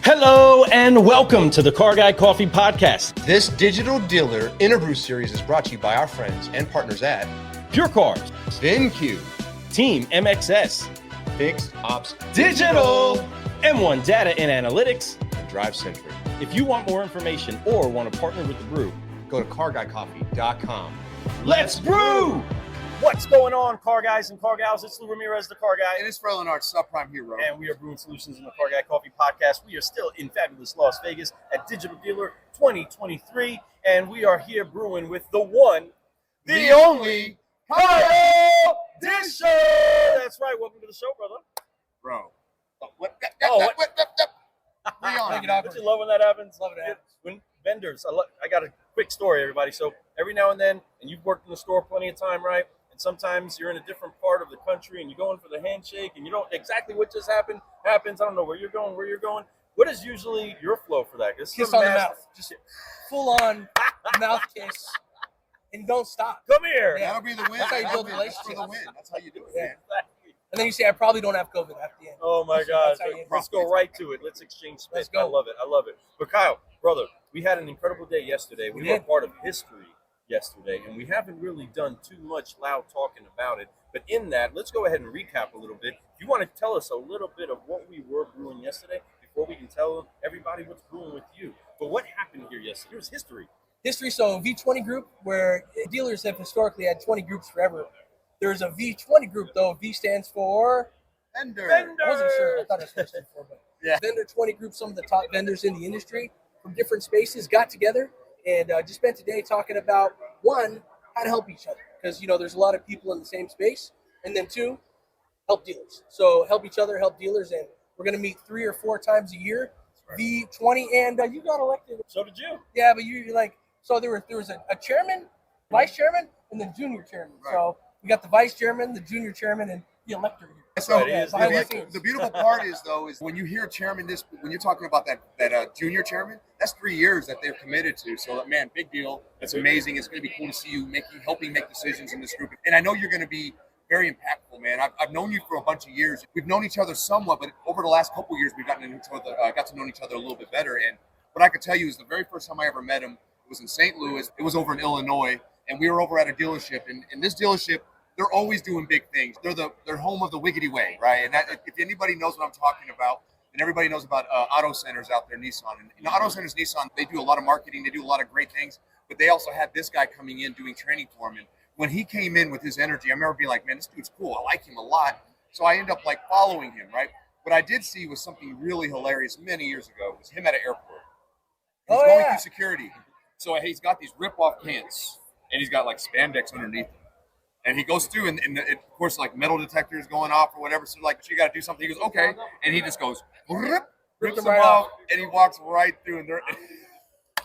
Hello and welcome to the Car Guy Coffee Podcast. This digital dealer InterBrew series is brought to you by our friends and partners at PureCars, VinQ, Team MXS, Fixed Ops Digital, M1 Data and Analytics, and Drive Centric. If you want more information or want to partner with the brew, Go to carguycoffee.com. let's brew! What's going on, car guys and car gals? It's Lou Ramirez, the Car Guy. And it's Leonard, Subprime Hero. And we are Brewing Solutions in the Car Guy Coffee Podcast. We are still in fabulous Las Vegas at Digital Dealer 2023. And we are here brewing with the one, the only, Kyle Disher. That's right. Welcome to the show, brother. Bro. What? Leon. Don't you love when that happens? Love it. When vendors, I got a quick story, everybody. So every now and then, and you've worked in the store plenty of time, right? And sometimes you're in a different part of the country and you're going for the handshake and you don't exactly what just happens. I don't know where you're going. What is usually your flow for that? Kiss on the mouth. Just full on mouth kiss. And don't stop. Come here. Yeah. That'll be the win. That's how you build That's relationships. for the win. That's how you do it, Yeah. man. And then you say, I probably don't have COVID at the end. Oh my gosh. That's how you- Let's go right to it. Let's exchange space. Let's go. I love it. But Kyle, brother, we had an incredible day yesterday. We were did. part of history yesterday, and we haven't really done too much loud talking about it. But in that, let's go ahead and recap a little bit. If you want to tell us a little bit of what we were brewing yesterday before we can tell everybody what's brewing with you. But what happened here yesterday? It was history. History, so V20 group, where dealers have historically had 20 groups forever. There's a V20 group, though. V stands for... Vendor. I wasn't sure. I thought it was for, but Yeah. Vendor 20 group, some of the top vendors in the industry from different spaces got together and just spent today talking about, one, how to help each other. Because, there's a lot of people in the same space. And then two, help dealers. So help each other, help dealers. And we're going to meet 3 or 4 times a year. Right. V20, and you got elected. So did you. Yeah, but you're like, so there was a chairman, vice chairman, and then junior chairman. Right. So we got the vice chairman, the junior chairman, and the elector here. So Right, it is. behind the like, scenes. the beautiful part is when you hear chairman when you're talking about that junior chairman, that's 3 years that they're committed to. So man, big deal. It's amazing. It's going to be cool to see you helping make decisions in this group. And I know you're going to be very impactful, man. I've known you for a bunch of years. We've known each other somewhat, but over the last couple of years, we've got to know each other a little bit better. And what I could tell you is the very first time I ever met him, it was in St. Louis. It was over in Illinois, and we were over at a dealership. And in this dealership, they're always doing big things. They're home of the Wiggity Way, right? And if anybody knows what I'm talking about, and everybody knows about auto centers out there, Nissan. And auto centers, Nissan, they do a lot of marketing. They do a lot of great things. But they also had this guy coming in doing training for him. And when he came in with his energy, I remember being like, man, this dude's cool. I like him a lot. So I ended up following him, right? What I did see was something really hilarious many years ago. It was him at an airport. He's going through security. So he's got these rip-off pants, and he's got spandex underneath them. And he goes through, and of course, metal detectors going off or whatever. So, you got to do something. He goes, okay. And he just goes, rips them right off, off. and he walks right through. And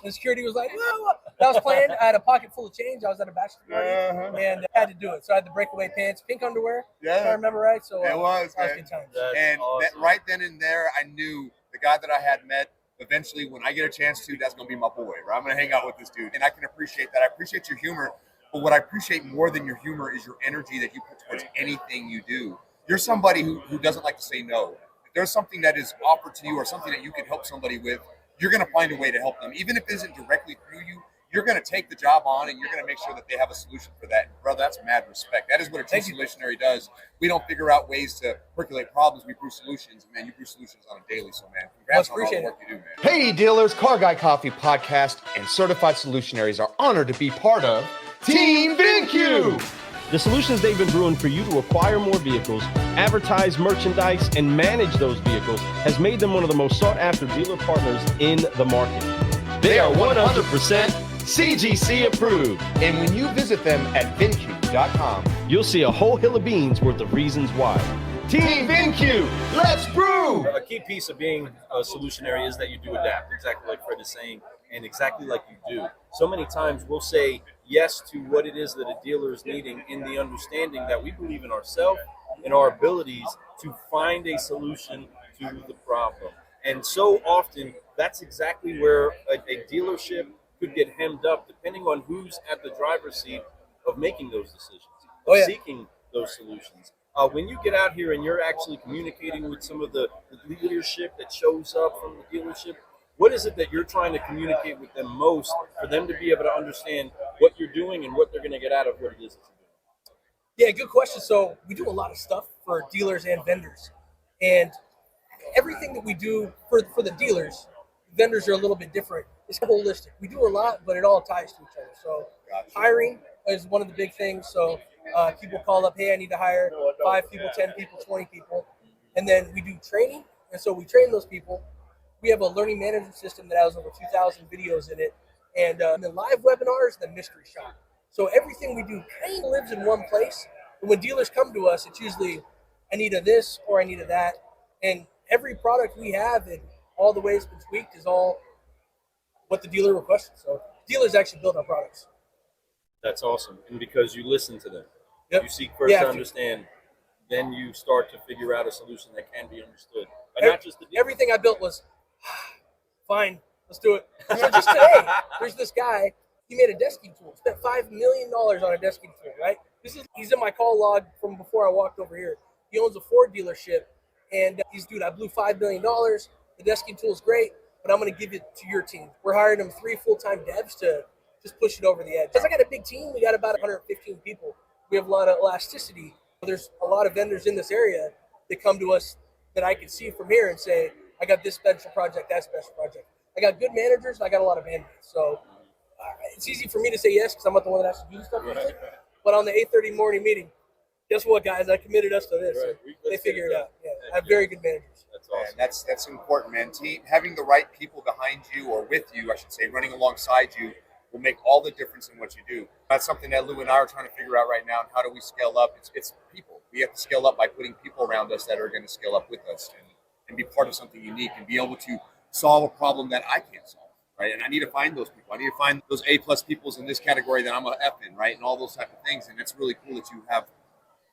The security was like, no. I was playing. I had a pocket full of change. I was at a bachelor party, and I had to do it. So I had the breakaway pants, pink underwear, if I remember right. So it was, that was man. good times. That's And awesome. right then and there, I knew the guy that I had met, eventually, when I get a chance to, that's going to be my boy, right? I'm going to hang out with this dude. And I can appreciate that. I appreciate your humor. But what I appreciate more than your humor is your energy that you put towards anything you do. You're somebody who doesn't like to say no. If there's something that is offered to you or something that you can help somebody with, you're going to find a way to help them. Even if it isn't directly through you, you're going to take the job on and you're going to make sure that they have a solution for that. Brother, that's mad respect. That is what a true solutionary does. We don't figure out ways to percolate problems. We brew solutions. Man, you brew solutions on a daily. So, man, congrats on all the work you do, man. Hey, dealers, Car Guy Coffee Podcast and Certified Solutionaries are honored to be part of Team VinQ. The solutions they've been brewing for you to acquire more vehicles, advertise merchandise, and manage those vehicles has made them one of the most sought-after dealer partners in the market. They are 100% CGC approved. And when you visit them at VinQ.com, You'll see a whole hill of beans worth of reasons why. Team VinQ, let's brew! A key piece of being a solutionary is that you do adapt, exactly like Fred is saying, and exactly like you do. So many times we'll say yes to what it is that a dealer is needing in the understanding that we believe in ourselves and our abilities to find a solution to the problem. And so often, that's exactly where a dealership could get hemmed up, depending on who's at the driver's seat of making those decisions, of seeking those solutions. When you get out here and you're actually communicating with some of the leadership that shows up from the dealership, what is it that you're trying to communicate with them most for them to be able to understand what you're doing and what they're going to get out of what it is that you're doing? Yeah, good question. So we do a lot of stuff for dealers and vendors, and everything that we do for the dealers, vendors are a little bit different. It's holistic. We do a lot, but it all ties to each other. So hiring is one of the big things. So people call up, hey, I need to hire 5 people, 10 people, 20 people. And then we do training. And so we train those people. We have a learning management system that has over 2,000 videos in it. And then live webinars, the mystery shop. So everything we do kind of lives in one place. And when dealers come to us, it's usually, I need a this or I need a that. And every product we have and all the ways it's been tweaked is all what the dealer requested. So dealers actually build our products. That's awesome. And because you listen to them, Yep. you seek first to understand, then you start to figure out a solution that can be understood. But not just the dealer. Everything I built was fine. Let's do it. So just today, there's this guy. He made a desking tool. Spent $5 million on a desking tool. Right. He's in my call log from before I walked over here. He owns a Ford dealership, and he's, dude, I blew $5 million. The desking tool is great, but I'm going to give it to your team. We're hiring him 3 full-time devs to just push it over the edge. Because I got a big team. We got about 115 people. We have a lot of elasticity. There's a lot of vendors in this area that come to us that I can see from here and say, I got this special project, that special project. I got good managers, and I got a lot of bandwidth. So it's easy for me to say yes because I'm not the one that has to do the stuff. Right. But on the 8:30 morning meeting, guess what, guys? I committed us to this. Right. They figure it out. Yeah, I have very good managers. That's awesome. Man, that's important, man. Team, having the right people behind you, or with you, I should say, running alongside you, will make all the difference in what you do. That's something that Lou and I are trying to figure out right now. And how do we scale up? It's people. We have to scale up by putting people around us that are going to scale up with us and be part of something unique and be able to solve a problem that I can't solve. Right. And I need to find those people. I need to find those A+ peoples in this category that I'm a F in, right? And all those type of things. And it's really cool that you have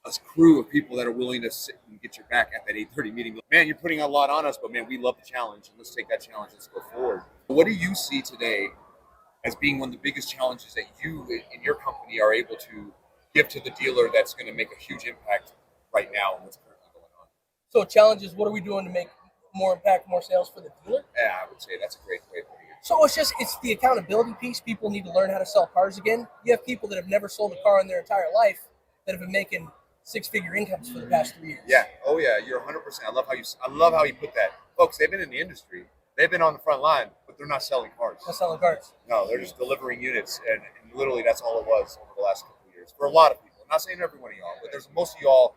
a crew of people that are willing to sit and get your back at that 8:30 meeting. Man, you're putting a lot on us, but man, we love the challenge. And let's take that challenge. Let's go forward. What do you see today as being one of the biggest challenges that you in your company are able to give to the dealer that's going to make a huge impact right now and what's currently going on? So challenges, what are we doing to make more impact, more sales for the dealer? Yeah, I would say that's a great way to put it. So it's the accountability piece. People need to learn how to sell cars again. You have people that have never sold a car in their entire life that have been making 6-figure incomes for the past 3 years. Yeah. Oh yeah. You're 100%. I love how you put that. Folks, they've been in the industry. They've been on the front line, but they're not selling cars. Not selling cars. No, they're just delivering units, and literally that's all it was over the last couple of years for a lot of people. I'm not saying every one of y'all, but there's most of y'all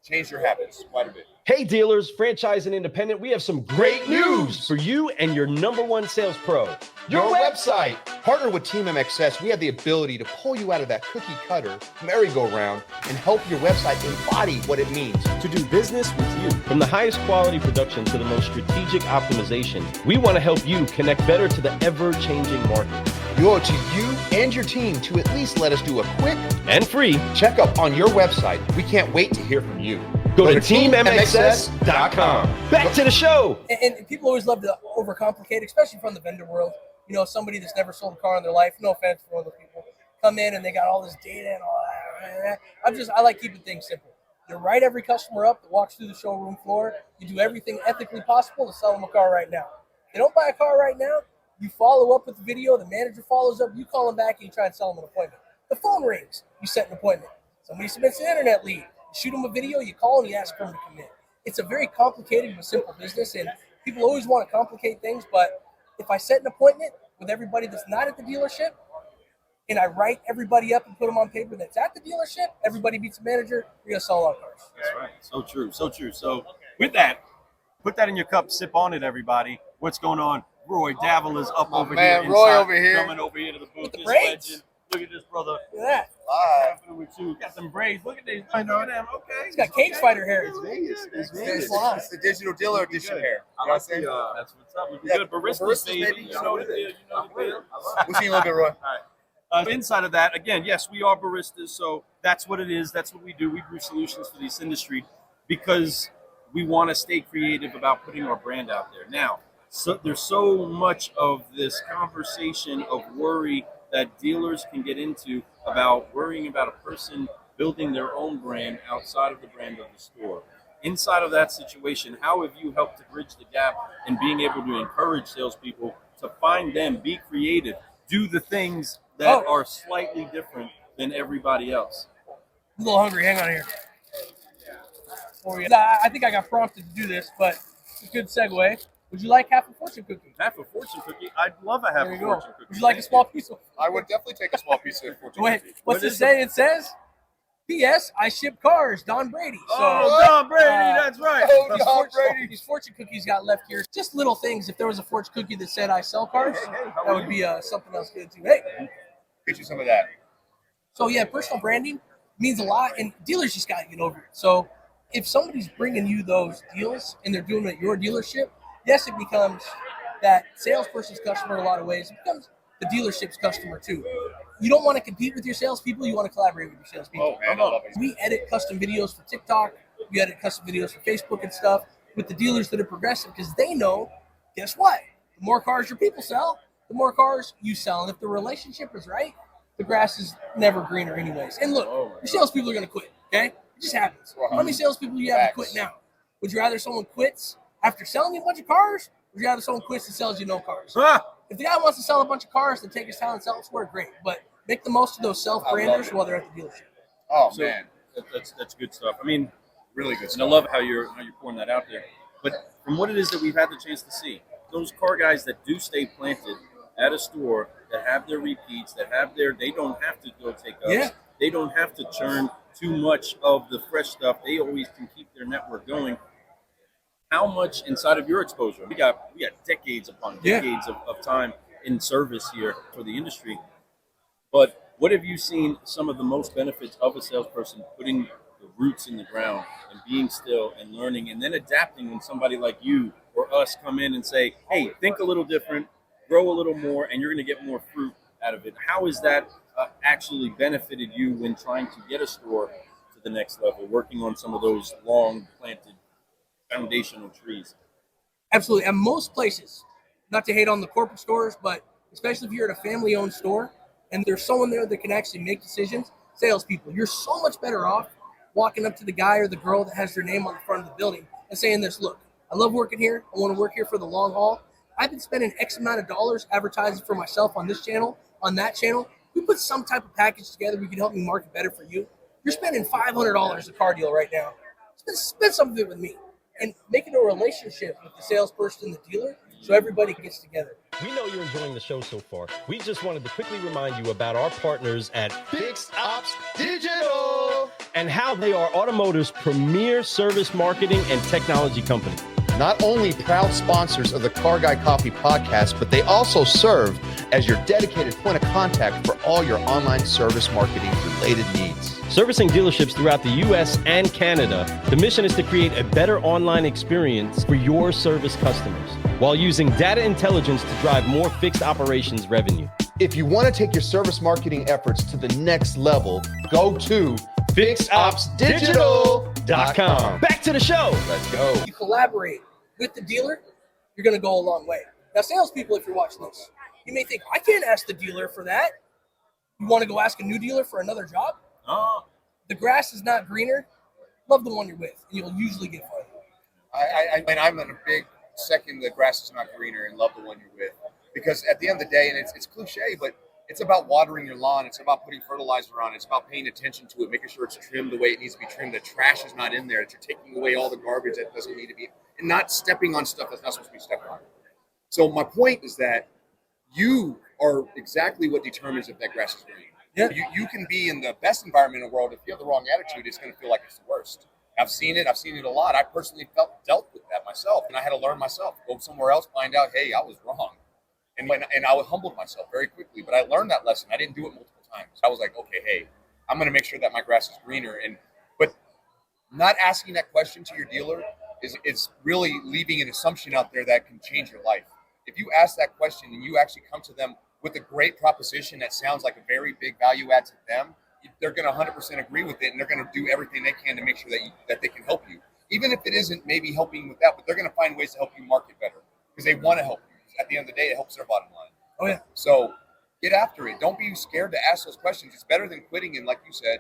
changed your habits quite a bit. Hey dealers, franchise and independent, we have some great news for you and your #1 sales pro. Your website. Partner with Team MXS, we have the ability to pull you out of that cookie cutter merry-go-round and help your website embody what it means To do business with you. From the highest quality production to the most strategic optimization, we want to help you connect better to the ever-changing market. We owe it to you and your team to at least let us do a quick And free. checkup on your website. We can't wait to hear from you. Go to teammxs.com. Back to the show. And people always love to overcomplicate, especially from the vendor world. You know, somebody that's never sold a car in their life, no offense for all those people, come in and they got all this data and all that. I like keeping things simple. You write every customer up that walks through the showroom floor. You do everything ethically possible to sell them a car right now. If they don't buy a car right now, you follow up with the video, the manager follows up, you call them back and you try and sell them an appointment. The phone rings, you set an appointment. Somebody submits an internet lead, you shoot them a video, you call and you ask for them to come in. It's a very complicated but simple business, and people always want to complicate things, but if I set an appointment with everybody that's not at the dealership, and I write everybody up and put them on paper that's at the dealership, everybody beats the manager, you're going to sell a lot of cars. That's right. So true. So true. So with that, put that in your cup, sip on it, everybody. What's going on? Roy Davil is up over man, here. Roy inside, over here. Coming over here to the booth. With the This braids. legend. Look at this brother. Look at that. What's happening with you? Got some braids. Look at these. I know them. Okay. He's got cage fighter hair. It's Vegas. It's It's the digital dealer edition here. You know what I'm saying? That's what's up. Looking Yeah, good. Baristas, baristas, baby. baby. You know the deal. You know the deal. We'll see you in a little bit, Roy. All right. Inside of that, again, yes, we are baristas, so that's what it is. That's what we do. We brew solutions for this industry because we want to stay creative about putting our brand out there. Now, so there's so much of this conversation of worry that dealers can get into about worrying about a person building their own brand outside of the brand of the store. Inside of that situation, how have you helped to bridge the gap in being able to encourage salespeople to find them, be creative, do the things that are slightly different than everybody else? I'm a little hungry. Hang on here. I think I got prompted to do this, but it's a good segue. Would you like half a fortune cookie? Half a fortune cookie? I'd love a half a fortune cookie. Would you like a small piece of? I would definitely take a small piece of fortune Wait, cookie. what's it say? It says, P.S. I ship cars, Don Brady. So, Don Brady, that's right. Oh, Don Brady. These fortune cookies got left here. Just little things. If there was a fortune cookie that said I sell cars, that would be something else good too. Hey, Get you some of that. so yeah, personal branding means a lot, and dealers just got to get over it. So if somebody's bringing you those deals and they're doing it at your dealership, yes, it becomes that salesperson's customer in a lot of ways. It becomes the dealership's customer too. You don't want to compete with your salespeople. You want to collaborate with your salespeople. Oh, man, I love it. We edit custom videos for TikTok. We edit custom videos for Facebook and stuff with the dealers that are progressive because they know, guess what? The more cars your people sell, the more cars you sell. And if the relationship is right, the grass is never greener anyways. And look, your salespeople are going to quit, okay? It just happens. How many salespeople do you have to quit now? Would you rather someone quits after selling you a bunch of cars, or would you rather someone quits and sells you no cars? If the guy wants to sell a bunch of cars, then take his talent elsewhere, great. But make the most of those self-branders while they're at the dealership. Oh, So, man. That's good stuff. I mean, Really good and I stuff. love how you're pouring that out there. But from what it is that we've had the chance to see, those car guys that do stay planted at a store, that have their repeats, they don't have to go take ups. Yeah. They don't have to churn too much of the fresh stuff. They always can keep their network going. How much inside of your exposure? We got decades upon decades of time in service here for the industry. But what have you seen some of the most benefits of a salesperson putting the roots in the ground and being still and learning and then adapting when somebody like you or us come in and say, hey, think a little different, grow a little more, and you're going to get more fruit out of it. How has that actually benefited you when trying to get a store to the next level, working on some of those long planted foundational trees? Absolutely. At most places, not to hate on the corporate stores, but especially if you're at a family-owned store and there's someone there that can actually make decisions, salespeople, you're so much better off walking up to the guy or the girl that has their name on the front of the building and saying this, look, I love working here. I want to work here for the long haul. I've been spending X amount of dollars advertising for myself on this channel, on that channel. We put some type of package together. We can help me market better for you. You're spending $500 a car deal right now. Spend some of it with me and make it a relationship with the salesperson and the dealer so everybody gets together. We know you're enjoying the show so far. We just wanted to quickly remind you about our partners at Fixed Ops Digital. and how they are automotive's premier service marketing and technology company. Not only proud sponsors of the Car Guy Coffee podcast, but they also serve as your dedicated point of contact for all your online service marketing related needs. Servicing dealerships throughout the U.S. and Canada, the mission is to create a better online experience for your service customers while using data intelligence to drive more fixed operations revenue. If you want to take your service marketing efforts to the next level, go to fixopsdigital.com. Back to the show. Let's go. You collaborate with the dealer, you're going to go a long way. Now, salespeople, if you're watching this, you may think, I can't ask the dealer for that. You want to go ask a new dealer for another job? The grass is not greener. Love the one you're with, and you'll usually get farther. I'm in a big second. The grass is not greener, and love the one you're with, because at the end of the day, and it's cliche, but it's about watering your lawn. It's about putting fertilizer on. It's about paying attention to it, making sure it's trimmed the way it needs to be trimmed. The trash is not in there. That you're taking away all the garbage that doesn't need to be, and not stepping on stuff that's not supposed to be stepped on. So my point is that you are exactly what determines if that grass is green. Yeah. You can be in the best environment in the world. If you have the wrong attitude, it's going to feel like it's the worst. I've seen it a lot. I personally dealt with that myself, and I had to learn myself. Go somewhere else, find out, hey, I was wrong. And I humbled myself very quickly, but I learned that lesson. I didn't do it multiple times. I was like, okay, hey, I'm going to make sure that my grass is greener. But not asking that question to your dealer is really leaving an assumption out there that can change your life. If you ask that question and you actually come to them with a great proposition that sounds like a very big value add to them, they're going to 100% agree with it, and they're going to do everything they can to make sure that they can help you. Even if it isn't maybe helping with that, but they're going to find ways to help you market better because they want to help you. At the end of the day, it helps their bottom line. Oh, yeah. So get after it. Don't be scared to ask those questions. It's better than quitting and, like you said,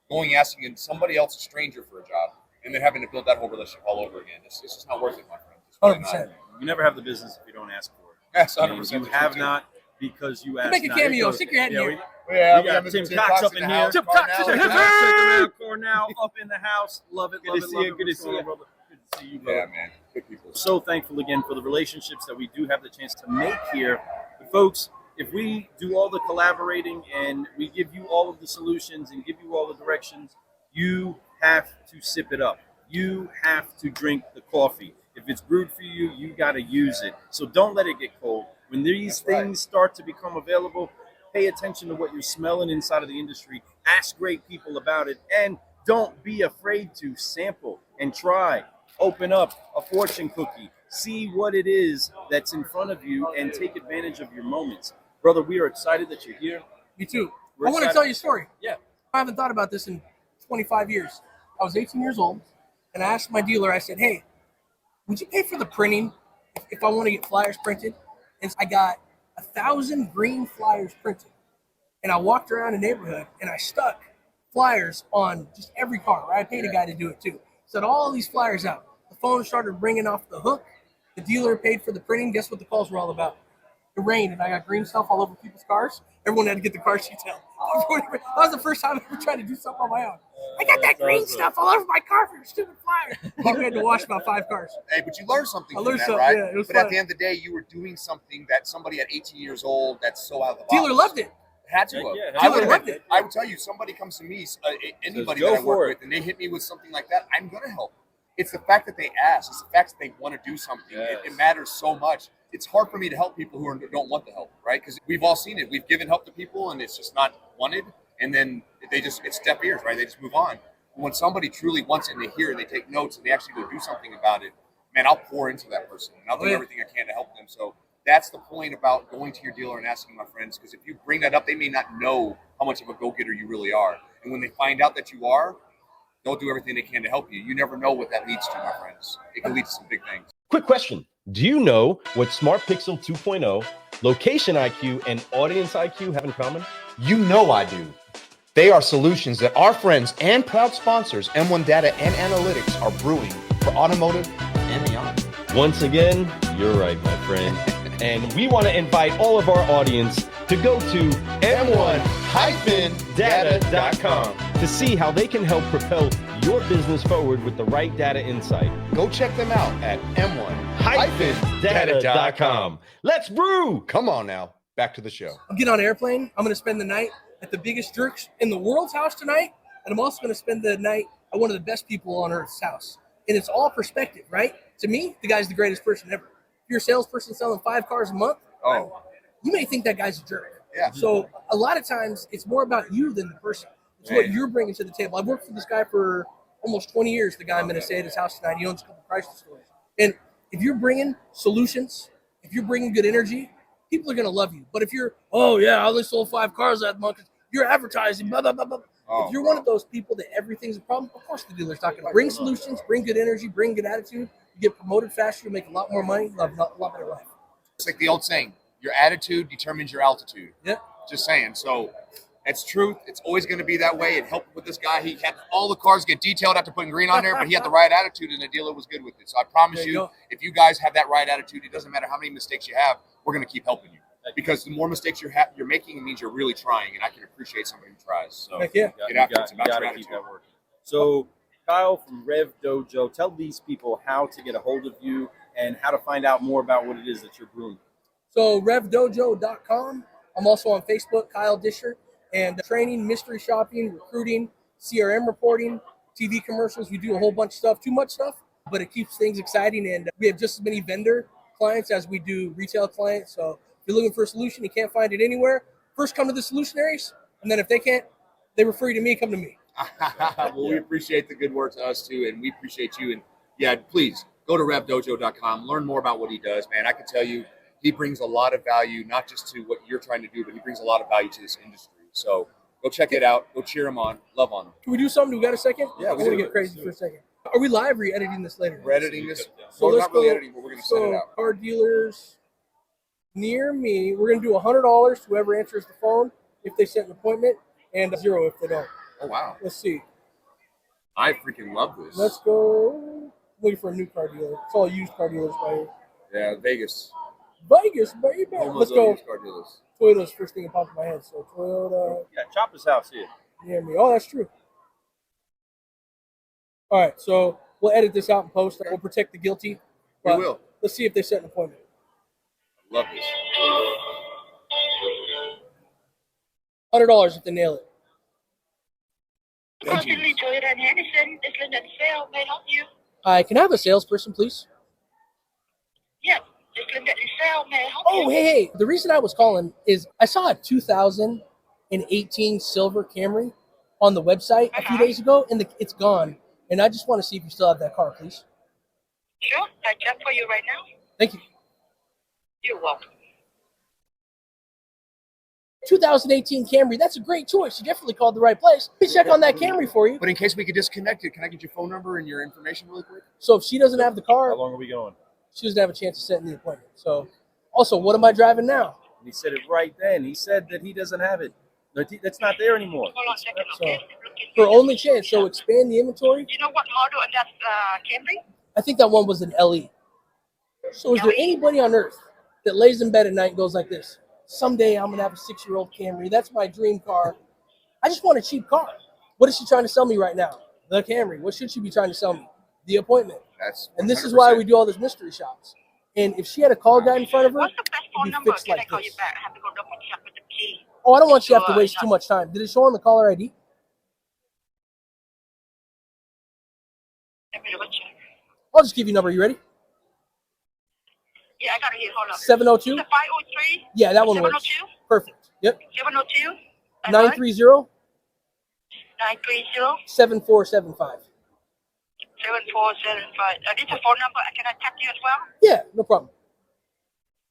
going asking somebody else, a stranger, for a job, and then having to build that whole relationship all over again. It's just not worth it, my friend. It's really 100%. You never have the business if you don't ask for it. That's I mean, 100%. you have not because you asked. Make a not. cameo. Stick your head in here. We got Tim Cox up in here. Tim Cox is in here. Cornell up in the house. Love it. Good to see you. Good to see you. Brother. Good to see you, brother. Yeah, man. Good people. So thankful again for the relationships that we do have the chance to make here. But folks, if we do all the collaborating and we give you all of the solutions and give you all the directions, you have to sip it up. You have to drink the coffee. If it's brewed for you, you got to use it. So don't let it get cold. When these things start to become available, pay attention to what you're smelling inside of the industry. Ask great people about it. And don't be afraid to sample and try. Open up a fortune cookie. See what it is that's in front of you and take advantage of your moments. Brother, we are excited that you're here. Me too. We're I want to excited. tell you a story. Yeah. I haven't thought about this in 25 years. I was 18 years old, and I asked my dealer, I said, hey, would you pay for the printing if I want to get flyers printed? And I got 1,000 green flyers printed. And I walked around the neighborhood, and I stuck flyers on just every car, right? I paid a guy to do it too. Set all these flyers out. The phone started ringing off the hook. The dealer paid for the printing. Guess what the calls were all about? It rained, and I got green stuff all over people's cars. Everyone had to get the car detailed. That was the first time I ever tried to do something on my own. I got that green stuff all over my car for your stupid flyer. We had to wash about 5 cars. Hey, but you learned something I from learned that, something, right? yeah, it was but at fun. the end of the day, you were doing something that somebody at 18 years old that's so out of the box. Dealer loved it. Had to. Yeah, I dealer would loved it. I would tell you, somebody comes to me, anybody Go that I for work it. with, and they hit me with something like that, I'm going to help. It's the fact that they ask. It's the fact that they want to do something. Yes. It matters so much. It's hard for me to help people who don't want the help, right? Because we've all seen it. We've given help to people, and it's just not wanted. And then it's deaf ears, right? They just move on. When somebody truly wants it and they hear and they take notes and they actually go do something about it, man, I'll pour into that person and I'll do everything I can to help them. So that's the point about going to your dealer and asking, my friends, because if you bring that up, they may not know how much of a go-getter you really are. And when they find out that you are, they'll do everything they can to help you. You never know what that leads to, my friends. It can lead to some big things. Quick question. Do you know what Smart Pixel 2.0, Location IQ, and Audience IQ have in common? You know I do. They are solutions that our friends and proud sponsors, M1 Data and Analytics, are brewing for automotive and beyond. Once again, you're right, my friend. And we want to invite all of our audience to go to m1-data.com to see how they can help propel your business forward with the right data insight. Go check them out at m1-data.com. Let's brew! Come on now, back to the show. I'm getting on an airplane. I'm going to spend the night at the biggest jerks in the world's house tonight. And I'm also going to spend the night at one of the best people on earth's house. And it's all perspective, right? To me, the guy's the greatest person ever. If you're a salesperson selling 5 cars a month, you may think that guy's a jerk. Yeah. So a lot of times it's more about you than the person. It's what you're bringing to the table. I've worked for this guy for almost 20 years, the guy I'm going to stay at his house tonight. He owns a couple Chrysler stores. And if you're bringing solutions, if you're bringing good energy, people are going to love you. But if you're, oh, yeah, I only sold 5 cars that month, you're advertising, blah, blah, blah, blah. If you're one of those people that everything's a problem, of course the dealer's not going to bring solutions, bring good energy, bring good attitude. You get promoted faster, you make a lot more money, you have a lot better life. It's like the old saying, your attitude determines your altitude. Yeah. Just saying. So it's truth. It's always going to be that way. It helped with this guy. He had all the cars get detailed after putting green on there, but he had the right attitude and the dealer was good with it. So I promise you, if you guys have that right attitude, it doesn't matter how many mistakes you have, we're going to keep helping you. Because the more mistakes you're making, it means you're really trying, and I can appreciate somebody who tries. So Heck yeah. get after it. It's You about got your to keep attitude. that working. So Kyle from Rev Dojo, tell these people how to get a hold of you and how to find out more about what it is that you're brewing. So revdojo.com. I'm also on Facebook, Kyle Disher, and training, mystery shopping, recruiting, CRM reporting, TV commercials. We do a whole bunch of stuff, too much stuff, but it keeps things exciting. And we have just as many vendor clients as we do retail clients. So if you're looking for a solution, you can't find it anywhere, first come to the solutionaries. And then if they can't, they refer you to me, come to me. Well, we appreciate the good work to us too, and we appreciate you. And yeah, please go to revdojo.com, learn more about what he does, man. I can tell you he brings a lot of value, not just to what you're trying to do, but he brings a lot of value to this industry. So go check it out. Go cheer him on. Love on him. Can we do something? Do we got a second? Yeah, I we want to do. get crazy for a second. Are we live or are you editing this later? We're editing this. So Well, let's not really go- editing, but we're going to set it out. Car dealers near me, we're going to do $100 to whoever answers the phone if they set an appointment, and $0 if they don't. Oh, wow. Let's see. I freaking love this. Let's go. Waiting for a new car dealer. It's all used car dealers right here. Yeah, Vegas. Vegas, baby. Almost Let's go. used car dealers. Toyota's first thing that popped in my head. So Toyota. Yeah, Chopper's house here. Near me. Oh, that's true. All right, so we'll edit this out and post. We'll protect the guilty. We But will. let's see if they set an appointment. Love this. $100 if they nail it. Constantly Toyota and Henderson. This Linda Sale may I help you. Hi, can I have a salesperson, please? Yes, this Linda Sale may I help you. Oh, hey. The reason I was calling is I saw a 2018 silver Camry on the website a few days ago, and it's gone. And I just want to see if you still have that car, please. Sure, I check for you right now. Thank you. You're welcome. 2018 Camry. That's a great choice. You definitely called the right place. Let me check on that Camry for you. But in case we get disconnected, can I get your phone number and your information really quick? So if she doesn't have the How car, long are we going? she doesn't have a chance of setting the appointment. So also, what am I driving now? He said it right then. He said that he doesn't have it. That's not there anymore. Hold on a second, So, okay? her only chance. So expand the inventory. You know what model and that's Camry? I think that one was an LE. So is there anybody on earth that lays in bed at night and goes like this? Someday I'm going to have a 6-year-old Camry. That's my dream car. I just want a cheap car. What is she trying to sell me right now? The Camry. What should she be trying to sell me? The appointment. That's 100%. And this is why we do all this mystery shops. And if she had a call guy in front of her, What's the best phone it'd be number? fixed Can I like call you this. back? I have to go double check with the key. Oh, I don't want you to have to Sure, waste too much time. Did it show on the caller ID? Let me double check. I'll just give you a number. You ready? Yeah, I got it here. Hold on. 702? The 503? Yeah, that one works. 702? Perfect. Yep. 702? 930 930 7475. 7475. This is a phone number. Can I text you as well? Yeah, no problem.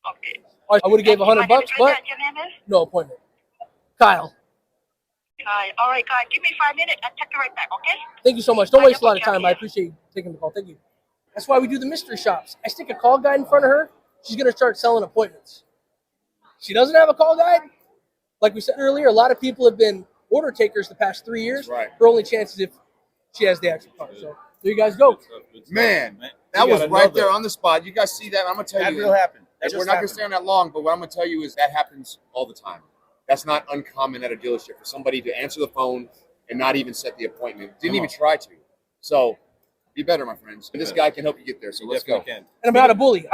Okay. I would have gave $100, My name is but Linda. Your name is? no appointment. Kyle, Kai. All right, Kai. Give me 5 minutes. I'll take you right back, okay? thank you so much. Don't I waste a lot of double-check time. I it. appreciate you taking the call. Thank you. That's why we do the mystery shops. I stick a call guide in front of her. She's going to start selling appointments. She doesn't have a call guide. Like we said earlier, a lot of people have been order takers the past 3 years. That's right. Her only chance is if she has the actual car. So there you guys go. Good stuff, good stuff. Man, We that was got right another. there on the spot. You guys see that? I'm going to tell That you. will happen. That And just we're not going to happened. stay on that long, but what I'm going to tell you is that happens all the time. That's not uncommon at a dealership for somebody to answer the phone and not even set the appointment. Didn't Come even on. try to. So be better, my friends. And this guy can help you get there. So let's go. Definitely can. And I'm not a bully.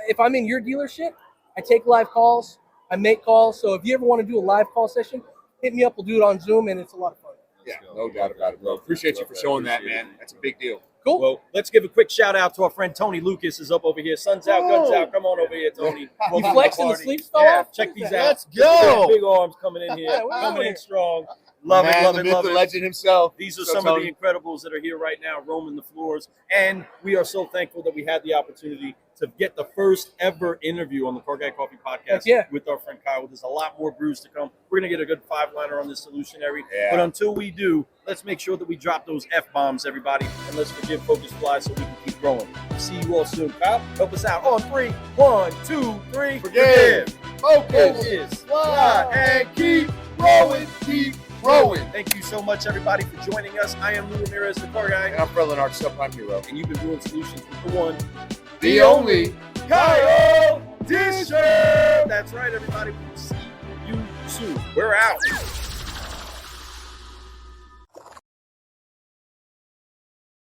If I'm in your dealership, I take live calls. I make calls. So if you ever want to do a live call session, hit me up. We'll do it on Zoom, and it's a lot of fun. Yeah, no doubt about it, bro. Appreciate you for showing that, man. That's a big deal. Cool. Well, let's give a quick shout out to our friend Tony Lucas is up over here. Sun's out, guns out. Come on over here, Tony. Welcome to the flexing the party. sleeves fell Yeah, off? check What these is out. that? Let's go. Big arms coming in here, Yeah, we're coming over in here. strong. Love Man, it, love the it, myth, love the it. legend himself. These are So, some Tony, of the Incredibles that are here right now, roaming the floors. And we are so thankful that we had the opportunity to get the first ever interview on the Car Guy Coffee podcast Heck yeah. with our friend Kyle. There's a lot more brews to come. We're going to get a good 5-liner on this solutionary. Yeah. But until we do, let's make sure that we drop those F-bombs, everybody. And let's forgive Focus Fly so we can keep growing. See you all soon. Kyle, help us out on 3. 1, 2, 3. Forgive. Focus. Focus. Fly. And keep growing. Keep growing. Thank you so much, everybody, for joining us. I am Lou Ramirez, the Car Guy. And I'm Fred Leonard, subprime hero. And you've been doing solutions with the one, The only Kyle Disher. That's right, everybody. We'll see you soon. We're out.